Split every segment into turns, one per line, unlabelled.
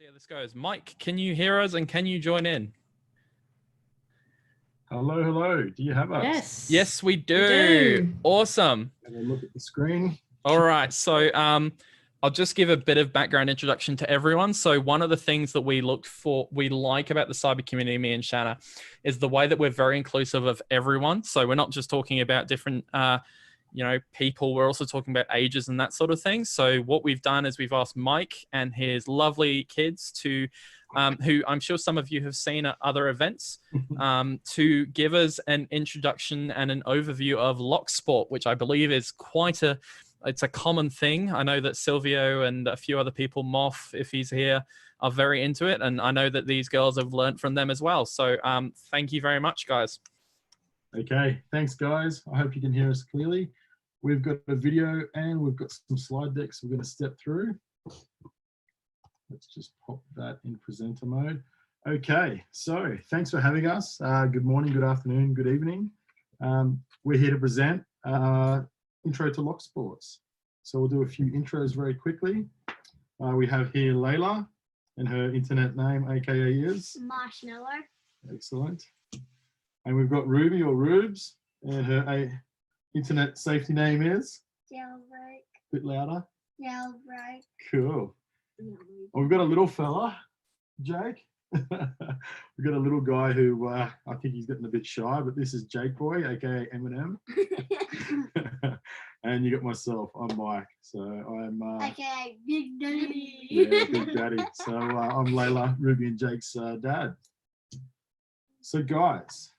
see how this goes. Mike, can you hear us and can you join in?
Hello, hello. Do you have us?
Yes.
Yes, we do. Awesome.
Have a look at the screen.
All right. So I'll just give a bit of background introduction to everyone. So one of the things that we like about the cyber community, me and Shanna, is the way that we're very inclusive of everyone. So we're not just talking about different people. We're also talking about ages and that sort of thing. So what we've done is we've asked Mike and his lovely kids to, who I'm sure some of you have seen at other events, to give us an introduction and an overview of lock sport, which I believe is it's a common thing. I know that Silvio and a few other people, Moff, if he's here, are very into it. And I know that these girls have learned from them as well. So thank you very much, guys.
Okay, thanks guys. I hope you can hear us clearly. We've got a video and we've got some slide decks we're going to step through. Let's just pop that in presenter mode. Okay, so thanks for having us. Good morning, good afternoon, good evening. We're here to present Intro to Lock Sports. So we'll do a few intros very quickly. We have here Layla, and her internet name, aka is?
Marshmallow.
Excellent. And we've got Ruby or Rubes, and her internet safety name is?
Jailbreak.
Bit louder.
Jailbreak.
Cool. We've got a little fella, Jake. We've got a little guy who I think he's getting a bit shy, but this is Jake Boy, aka M&M. And you got myself, I'm Mike. So I'm
aka BigDaddy.
Yeah, BigDaddy. So I'm Layla, Ruby and Jake's dad. So guys,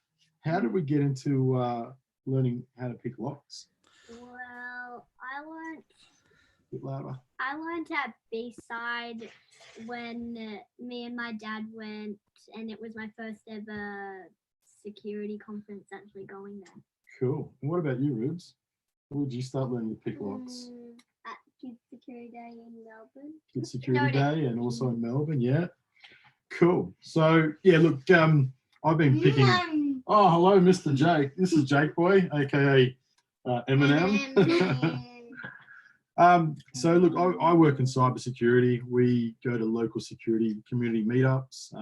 how did we get into learning how to pick locks?
Well,
Bit louder.
I learned at B-side when me and my dad went, and it was my first ever security conference actually going there.
Cool. And what about you, Rubes? When did you start learning to pick locks?
At Kids Security Day in Melbourne.
Kids Security Day and also in Melbourne, yeah. Cool. So yeah, look, I've been picking. Oh, hello, Mr. Jake. This is Jake Boy, aka M&M. So look, I work in cybersecurity. We go to local security community meetups,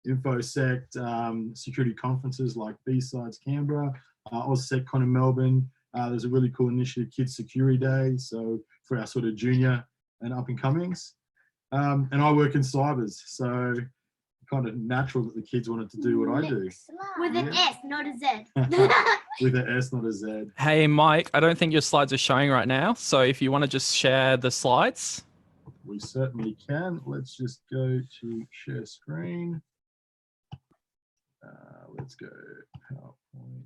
InfoSect, security conferences like B-Sides Canberra, AusSecCon in Melbourne. There's a really cool initiative, Kids Security Day, so for our sort of junior and up and comings. And I work in cybers, so kind of natural that the kids wanted to do what I do.
With an S, not a Z.
With an S, not a Z.
Hey, Mike, I don't think your slides are showing right now. So if you want to just share the slides.
We certainly can. Let's just go to share screen. Let's go PowerPoint.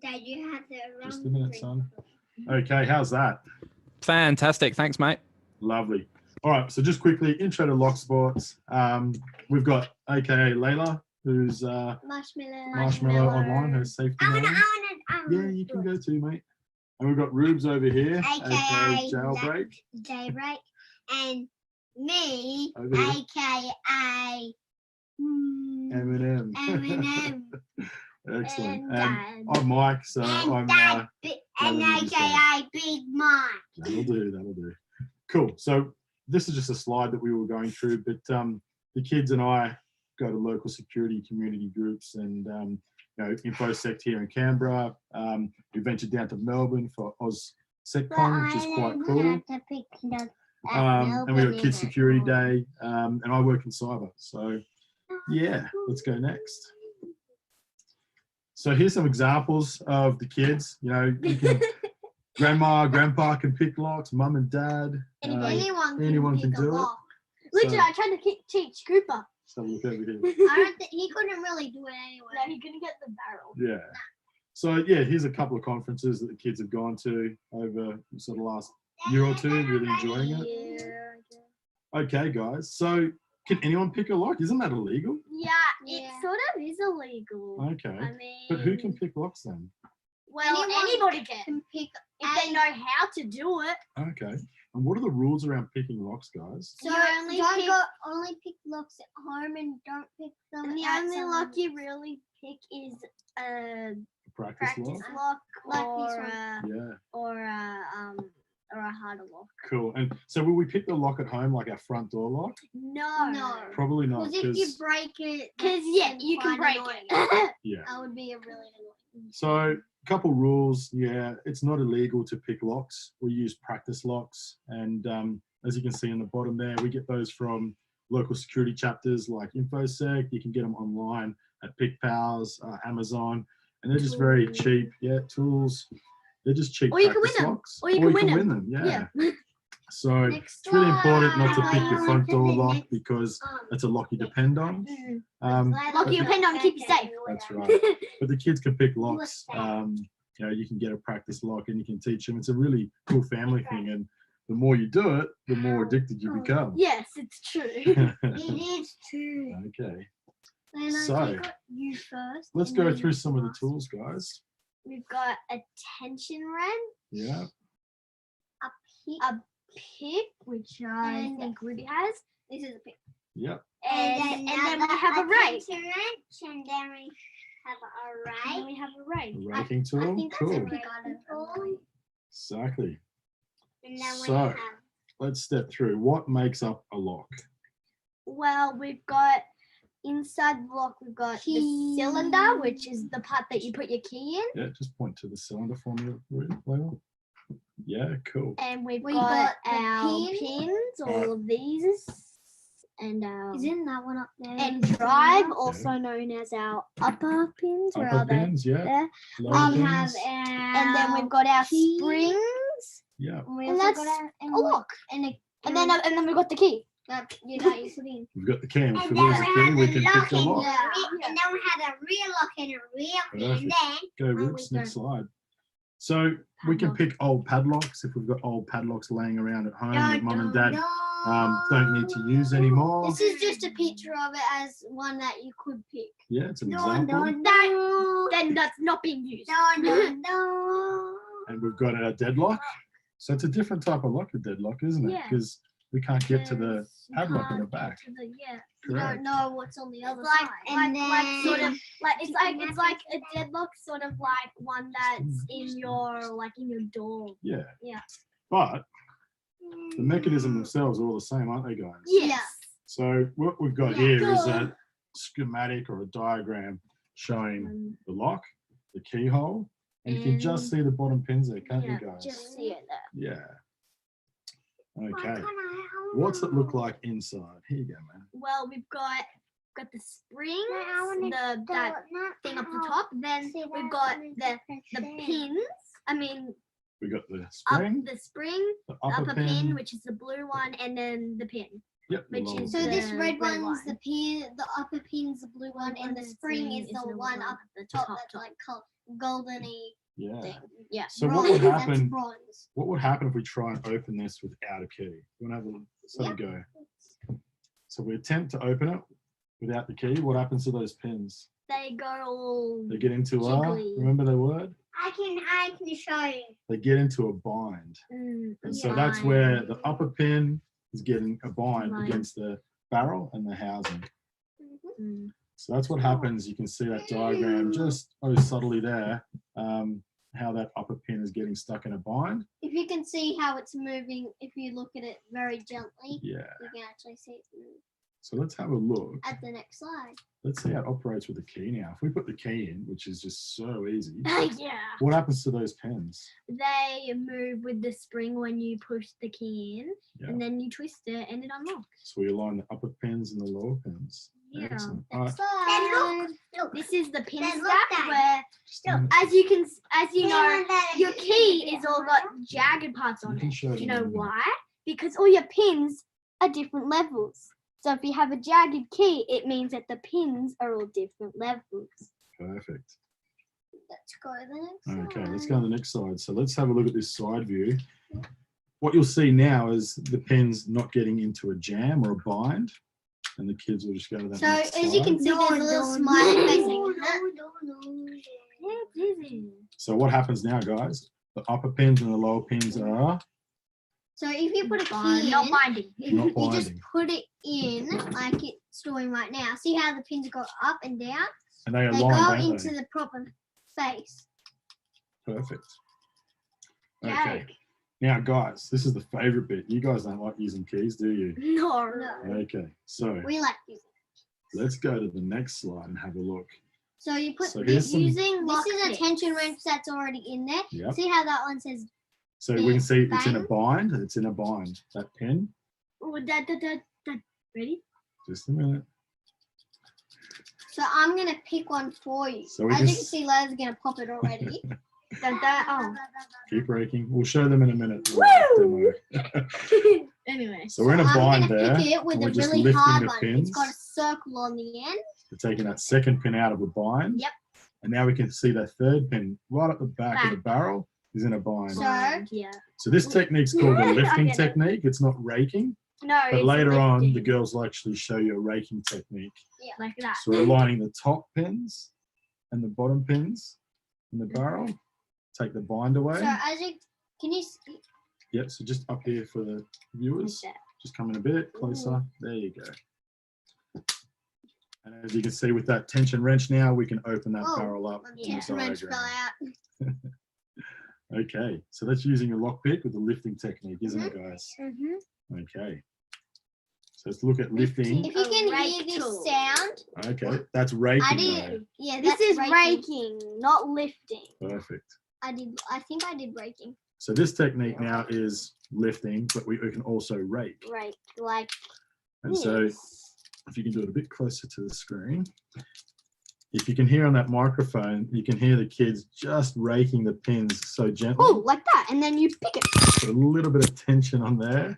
Dad, you have the wrong.
Just a minute, son. Okay, how's that?
Fantastic. Thanks, mate.
Lovely. All right, so just quickly, intro to lock sports. We've got AKA Layla, who's Marshmallow online, her safety name. Yeah, you can go too, mate. And we've got Rubes over here, AKA Jailbreak.
Jailbreak. And me,
Over here.
AKA
M&M.
M&M.
Excellent.
And
I'm Mike, so I'm
Dad, and
Layla's
AKA Big Mike.
That'll do. Cool. So this is just a slide that we were going through, but the kids and I go to local security community groups and InfoSect here in Canberra. We ventured down to Melbourne for AusSecCon, which is quite cool. And we got Kids Security Day, and I work in cyber. So yeah, let's go next. So here's some examples of the kids. You can grandma, grandpa can pick locks, mum and dad. Anyone can do it.
Literally, I tried to teach Cooper.
So look over here.
I don't think he couldn't really do it anyway. No, he couldn't get the barrel.
Yeah. So yeah, here's a couple of conferences that the kids have gone to over sort of last year or two, really enjoying it.
Yeah.
Okay, guys. So can anyone pick a lock? Isn't that illegal?
Yeah, it sort of is illegal.
Okay.
I mean,
But who can pick locks then?
Well, anybody can pick if they know how to do it.
Okay. And what are the rules around picking locks, guys?
So only pick locks at home and don't pick them. And the only lock you really pick is
practice lock.
lock
Like this
or
one.
Yeah,
or a harder lock.
cool. And so will we pick the lock at home, like our front door lock?
No.
Probably not,
Because if you
because
break it,
Because
that's
you can
quite
break
annoying.
it.
yeah.
That would be a really annoying.
So a couple rules. Yeah, it's not illegal to pick locks. We use practice locks, and as you can see in the bottom there, we get those from local security chapters like InfoSec. You can get them online at PickPals, Amazon, and they're just very cheap. Yeah, tools. They're just cheap
Or you can
practice
win them.
locks.
Or you can win
them. Yeah.
Yeah.
So
Next
it's really important not to
slide.
pick your front door lock
Next-
because that's a lock you depend on.
Lock you depend on, keep you safe.
That's right. But the kids can pick locks. You know, you can get a practice lock and you can teach them. It's a really cool family thing, and the more you do it, the more addicted you become.
Yes, it's true.
It is too.
Okay,
Then
So,
I take you first.
let's
and
go
then
through some of the
last.
tools, guys.
We've got a tension wrench,
Yeah,
a pick, which I
And-
think Ruby has,
This is a pick.
yeah.
and then we have a rake.
And then we have a
And then
rake.
we have a rake.
A raking
I
tool.
think that's
Cool.
a pick tool.
Exactly.
And then we
So-
have
Let's step through. What makes up a lock?
Well, we've got inside the lock, we've got the
Key.
cylinder, which is the part that you put your key in.
Yeah, just point to the cylinder for me, Layla. Yeah, cool.
And we've
We
got,
got the
our
pin.
pins, all of these. And
isn't that one up there?
and drive, also known as our upper pins. Where
Upper
are they?
pins, yeah.
There.
Lower
We have
pins,
And then we've got our
key.
springs,
yeah.
And we
and
also
that's
got a
a lock.
and a
And then we've got the key.
that you put in.
We've got the key. And if
And
we
then
lose the
we
key,
have
we
the
can
lock
pick the
and
lock.
and then we have a rear lock and a rear pin.
Perfect.
Then
Go, Roots,
we
next slide. So we can pick old padlocks if we've got old padlocks laying around at home that mum and dad don't need to use anymore.
This is just a picture of it as one that you could pick.
Yeah, it's an
No,
example.
Then that's not being used.
No.
And we've got our deadlock. So it's a different type of lock, a deadlock, isn't it?
Yeah.
Because we can't get to the
You
padlock in the
can't get
back.
to the- yeah.
You
Correct.
don't know what's on the other
Like,
side.
like sort of like it's
You
like
can
a deadlock, sort of like one that's in your door.
Yeah.
Yeah.
But the mechanism themselves are all the same, aren't they, guys?
Yes.
So what we've got here is a schematic or a diagram showing the lock, the keyhole, and you can just see the bottom pins there, can't you guys?
Just see it there.
Yeah. Okay. What's it look like inside? Here you go, man.
Well, we've got the springs,
I wanna
that thing up the top. Then we've got the pins. I mean,
We got the
up
spring,
the spring,
the
the upper pin, which is the blue one, and then the pin.
yep, the
which
lower
is
So
pin.
this
the
red
red
one's
one.
the pin, the upper pin's the blue one, and the spring is the one up
the
top that's like goldeny
Yeah.
thing.
Yeah.
So what would
Bronze, that's
happen?
bronze.
What would happen if we try and open this without a key? You want to have a let's have a go. So we attempt to open it without the key. What happens to those pins?
They go all.
They get into
Jiggly.
remember the word?
I can show you.
They get into a bind. And so that's where the upper pin is getting a bind
Bind.
against the barrel and the housing.
Mm.
So that's what happens. You can see that diagram just subtly there, how that upper pin is getting stuck in a bind.
If you can see how it's moving, if you look at it very gently,
Yeah.
you can actually see it move.
So let's have a look.
At the next slide.
Let's see how it operates with the key now. If we put the key in, which is just so easy,
Yeah.
what happens to those pins?
They move with the spring when you push the key in,
Yeah.
and then you twist it, and it unlocks.
So we align the upper pins and the lower pins.
Yeah.
Excellent. All
Next
right.
slide.
Look, this is the pin
Then look,
stack
Dad.
where, as you know, your key is all got jagged parts on
You can
it.
show
Do you
them
know
in a minute.
why? Because all your pins are different levels. So if you have a jagged key, it means that the pins are all different levels.
Perfect.
Let's go to the next
Okay, let's
slide.
go to the next side. So let's have a look at this side view. What you'll see now is the pins not getting into a jam or a bind, and the kids will just go to that
So
next
as you
slide.
can see, there's a little smiley face.
Yeah, it's easy.
So what happens now, guys? The upper pins and the lower pins are
So if you put a
Bind,
key
not
in,
binding.
not
you just
binding,
put it in like it's doing right now. See how the pins go up and down?
and they
They
align,
go
don't
into
they?
the proper space.
Perfect. Okay.
Yay.
Now, guys, this is the favorite bit. You guys don't like using keys, do you?
No.
Okay. So
We like using.
let's go to the next slide and have a look.
So you put
So here's some,
using this is a
lockpicks.
tension wrench that's already in there.
Yep.
See how that one says
So we can see it's in a
bang.
bind. It's in a bind. That pin.
Oh, ready?
Just a minute.
So I'm gonna pick one for you.
So we
As you can
just-
see, Lola's gonna pop it already.
Oh.
Keep raking. We'll show them in a minute.
Woo!
Demo.
Anyway.
So we're in a
I'm
bind
gonna
there.
pick it with
and
a
we're just
really
lifting
hard
the
one.
pins.
It's got a circle on the end.
We're taking that second pin out of a bind.
Yep.
And now we can see that third pin right at the back of the barrel is in a bind.
So-
Yeah.
So this technique's called the
I
lifting
get it.
technique. It's not raking.
No.
But
it's
later on, the
lifting.
girls will actually show you a raking technique.
Like that.
So we're aligning the top pins and the bottom pins in the barrel. Take the bind away.
So as you can you see?
Yep, so just up here for the viewers. Just come in a bit closer. There you go. And as you can see with that tension wrench now, we can open that
Oh,
barrel up
My
in the
tension wrench fell
diagram.
out.
Okay, so that's using a lockpick with the lifting technique, isn't it, guys?
Mm-hmm.
Okay. So let's look at lifting.
If you
A
can
rake
hear this
tool.
sound,
Okay, that's raking.
I
though.
did. Yeah,
This
that's
is
raking.
raking, not lifting.
Perfect.
I think I did raking.
So this technique now is lifting, but we can also rake.
Rake, like
And so
this.
if you can do it a bit closer to the screen, if you can hear on that microphone, you can hear the kids just raking the pins so gently.
Oh, like that, and then you pick it.
Put a little bit of tension on there.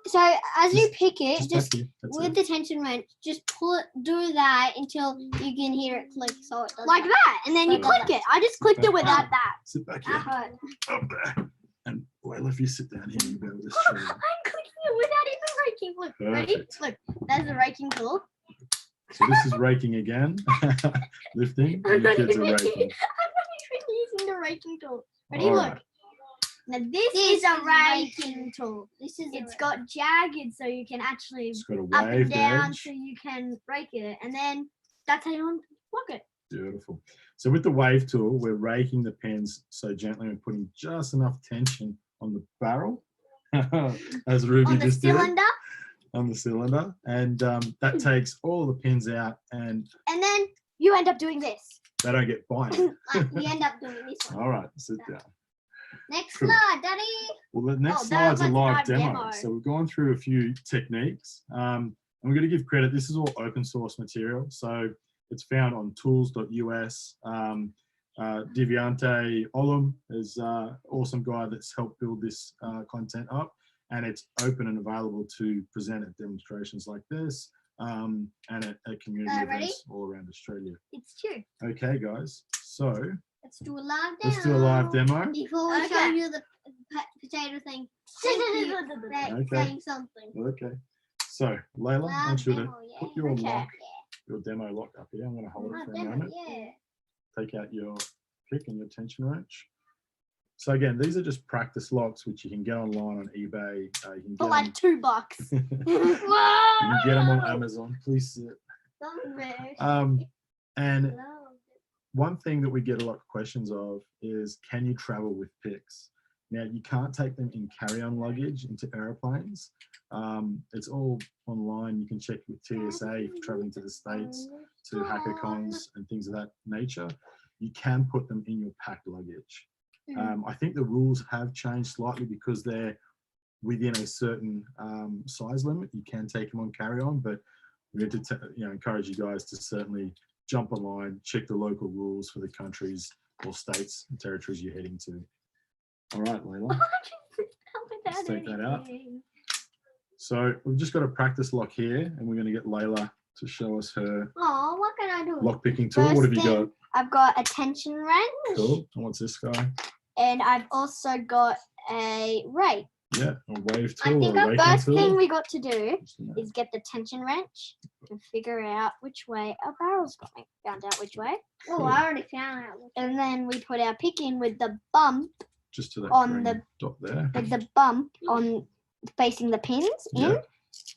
So as you pick it,
Just
just
back here. That's
with
it.
the tension wrench, just pull it, do that until you can hear it click. So it does
Like that, and then you
So-
click it. I just clicked it without that.
Sit back
That
here.
hurt.
Up there. And Layla, if you sit down here, you'll be able to show
I'm
them.
clicking it without even raking. Look, ready?
Perfect.
Look, that's the raking tool.
So this is raking again, lifting,
I'm
and the
not
kids are
even
raking.
I'm not even using the raking tool. Ready?
All
Look.
right.
Now this
This
is a
is
raking
raking.
tool.
This is
It's got jagged, so you can actually
It's got a
up and
waved
down,
edge.
so you can rake it, and then that's how you unlock it.
Beautiful. So with the wave tool, we're raking the pins so gently and putting just enough tension on the barrel, as Ruby
On the
just did,
cylinder,
on the cylinder. And that takes all the pins out and
and then you end up doing this.
they don't get binded.
like you end up doing this one.
All right, sit down.
Next
Cool.
slide, Daddy.
Well, the next
Oh, that
slide's a
was
live
live
demo.
demo.
So we've gone through a few techniques. And we're going to give credit. This is all open source material. So it's found on tools.us. Deviante Olum is an awesome guy that's helped build this content up. And it's open and available to present at demonstrations like this and at community
Ready?
events all around Australia.
It's true.
Okay, guys. So
Let's do a live demo.
let's do a live demo.
Before we show
Okay.
you the potato thing, thank you for
Okay.
saying something.
Okay. So, Layla, I want you to
demo, yeah.
put your
Okay.
lock, your demo lock up here. I'm going to hold it
Live
for a
demo,
moment.
yeah.
Take out your pick and your tension wrench. So again, these are just practice locks, which you can get online on eBay. You can
For
get
like
them,
$2.
you can get them on Amazon. Please sit.
Don't move.
And
No.
one thing that we get a lot of questions of is, can you travel with picks? Now, you can't take them in carry-on luggage into aeroplanes. It's all online. You can check with TSA if you're traveling to the States, to hackathons and things of that nature. You can put them in your packed luggage. I think the rules have changed slightly because they're within a certain size limit. You can take them on carry-on, but we have to encourage you guys to certainly jump online, check the local rules for the countries or states and territories you're heading to. All right, Layla. Let's take that out. So we've just got a practice lock here, and we're going to get Layla to show us her
Oh, what can I do?
lock picking tool.
First
What have you got?
thing, I've got a tension wrench,
Cool. And what's this guy?
and I've also got a rake.
Yeah, a wave
I
tool
think
or a
our
raking
First
tool.
thing we got to do
Just a minute.
is get the tension wrench and figure out which way our barrel's going. Found out which way.
Oh, I already found out.
And then we put our pick in with the bump,
Just to that
on
green
the-
dot there.
with the bump on facing the pins in.
Yeah.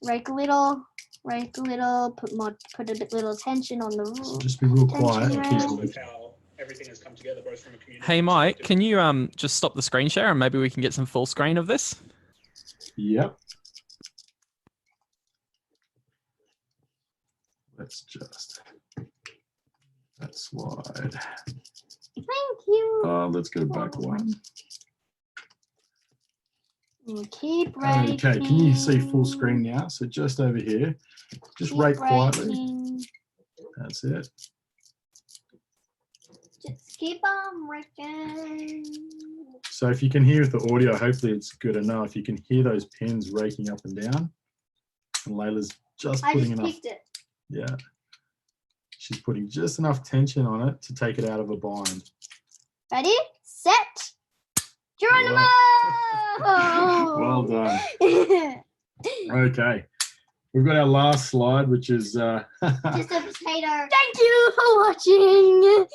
Rake a little, put a bit little tension on the
So just be real quiet.
Tension
and keep
wrench.
moving.
How
everything has come together, both from a community.
Hey, Mike, can you just stop the screen share and maybe we can get some full screen of this?
Yep. Let's just that slide.
Thank you.
Let's go back one.
And keep raking.
Okay, can you see full screen now? So just over here, just
Keep
rake quietly.
raking.
That's it.
Just keep on raking.
So if you can hear the audio, hopefully it's good enough. You can hear those pins raking up and down. And Layla's just
I
putting
just
enough.
picked it.
Yeah. She's putting just enough tension on it to take it out of a bind.
Ready, set, Geronimo!
Well done. Okay. We've got our last slide, which is
Just a potato. Thank you for watching.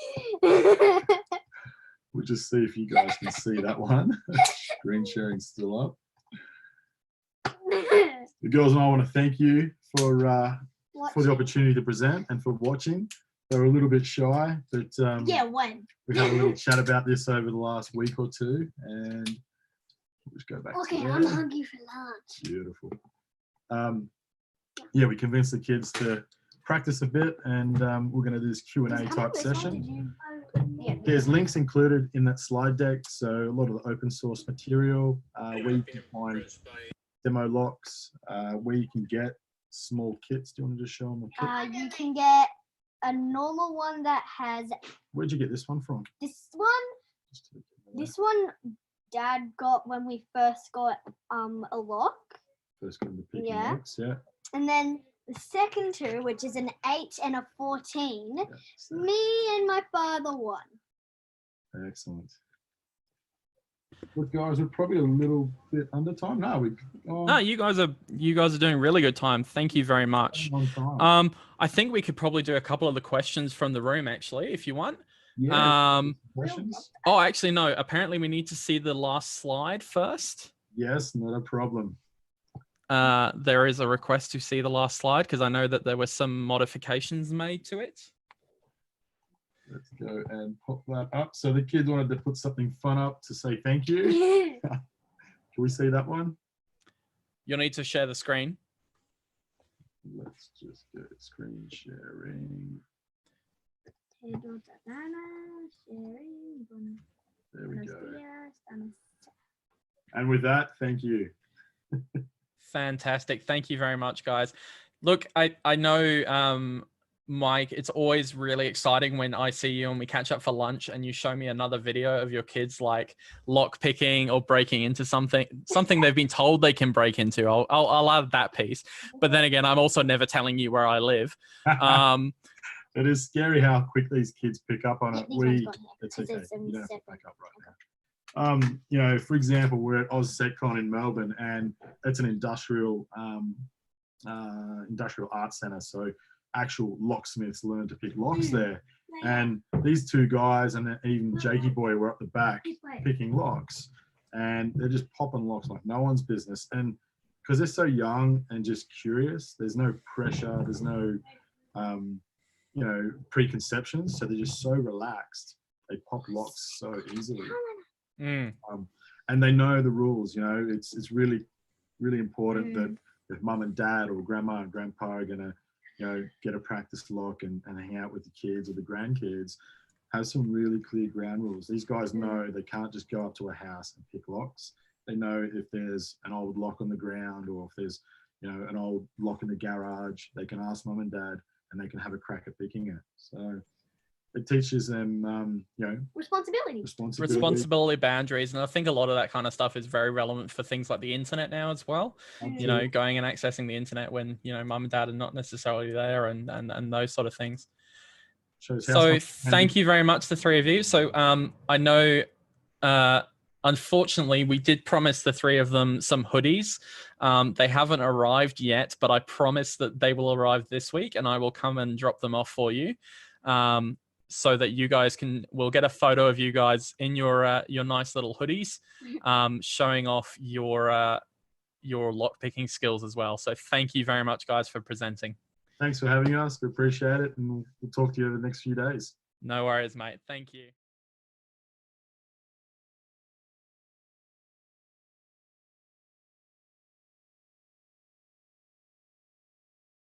we'll just see if you guys can see that one. Screen sharing's still up. The girls and I want to thank you for the opportunity to present and for watching. They were a little bit shy, but
Yeah, when?
we had a little chat about this over the last week or two, and we'll just go back.
Okay,
to
I'm
there.
hungry for lunch.
Beautiful. Yeah, we convinced the kids to practice a bit, and we're going to do this Q&A type session.
Yeah.
There's links included in that slide deck, so a lot of the open source material where you can find demo locks, where you can get small kits. Do you want to just show them the kit?
You can get a normal one that has
Where'd you get this one from?
this one.
Just to look at that.
This one Dad got when we first got a lock.
First going to pick
Yeah.
locks, yeah.
And then the second two, which is an 8 and a 14,
Yeah, so-
me and my father won.
Excellent. Look, guys, we're probably a little bit under time. No,
No, you guys are doing really good time. Thank you very much.
on time.
I think we could probably do a couple of the questions from the room actually, if you want.
Yeah. Questions?
Oh, actually, no. Apparently, we need to see the last slide first.
Yes, not a problem.
There is a request to see the last slide because I know that there were some modifications made to it.
Let's go and pop that up. So the kids wanted to put something fun up to say thank you. Can we see that one?
You'll need to share the screen.
Let's just go screen sharing. There we go. And with that, thank you.
Fantastic. Thank you very much, guys. Look, I know, Mike, it's always really exciting when I see you and we catch up for lunch and you show me another video of your kids like lock picking or breaking into something they've been told they can break into. I'll add that piece. But then again, I'm also never telling you where I live.
It is scary how quick these kids pick up on it. It's okay.
It's
You don't have to back up right now. You know, for example, we're at AusSecCon in Melbourne, and it's an industrial art centre. So actual locksmiths learn to pick locks there. And these two guys and even Jakey Boy were up the back picking locks, and they're just popping locks like no one's business. And because they're so young and just curious, there's no pressure, there's no you know, preconceptions, so they're just so relaxed. They pop locks so easily. And they know the rules. You know, it's really important that if mum and dad or grandma and grandpa are gonna, you know, get a practice lock and hang out with the kids or the grandkids, have some really clear ground rules. These guys know they can't just go up to a house and pick locks. They know if there's an old lock on the ground or if there's, you know, an old lock in the garage, they can ask mum and dad and they can have a crack at picking it. So it teaches them, you know,
responsibility, boundaries. And I think a lot of that kind of stuff is very relevant for things like the internet now as well. You know, going and accessing the internet when, you know, mum and dad are not necessarily there and those sort of things. So thank you very much, the three of you. So I know, unfortunately, we did promise the three of them some hoodies. They haven't arrived yet, but I promise that they will arrive this week and I will come and drop them off for you. So that you guys we'll get a photo of you guys in your nice little hoodies, showing off your lockpicking skills as well. So thank you very much, guys, for presenting.
Thanks for having us. We appreciate it, and we'll talk to you over the next few days.
No worries, mate. Thank you.